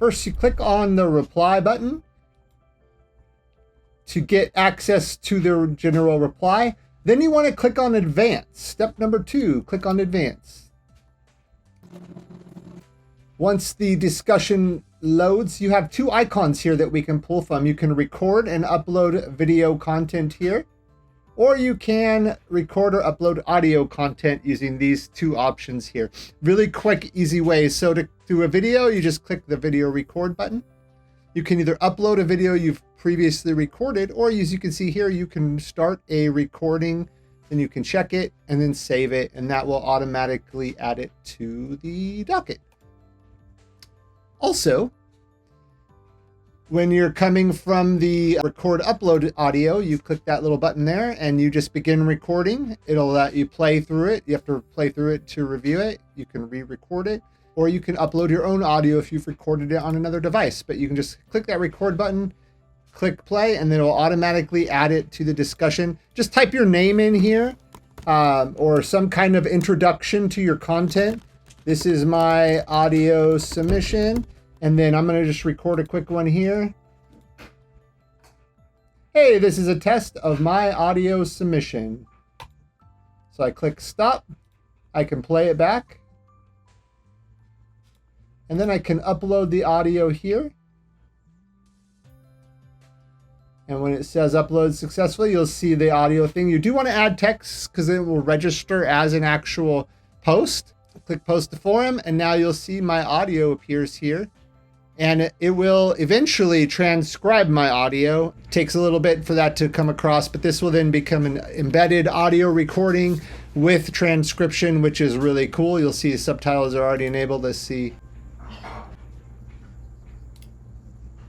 First, you click on the reply button to get access to the general reply. Then you want to click on advance. Step number 2, click on advance. Once the discussion loads, you have 2 icons here that we can pull from. You can record and upload video content here, or you can record or upload audio content using these 2 options here. Really quick, easy ways. So to do a video, you just click the video record button. You can either upload a video you've previously recorded, or as you can see here, you can start a recording, then you can check it and then save it, and that will automatically add it to the docket. Also, when you're coming from the record upload audio, you click that little button there and you just begin recording. It'll let you play through it. You have to play through it to review it. You can re-record it, or you can upload your own audio if you've recorded it on another device. But you can just click that record button, click play, and then it'll automatically add it to the discussion. Just type your name in here or some kind of introduction to your content. This is my audio submission. And then I'm going to just record a quick one here. Hey, this is a test of my audio submission. So I click stop. I can play it back. And then I can upload the audio here. And when it says upload successfully, you'll see the audio thing. You do want to add text because it will register as an actual post. Click post to forum, and now you'll see my audio appears here. And it will eventually transcribe my audio. It takes a little bit for that to come across, but this will then become an embedded audio recording with transcription, which is really cool. You'll see subtitles are already enabled. Let's see.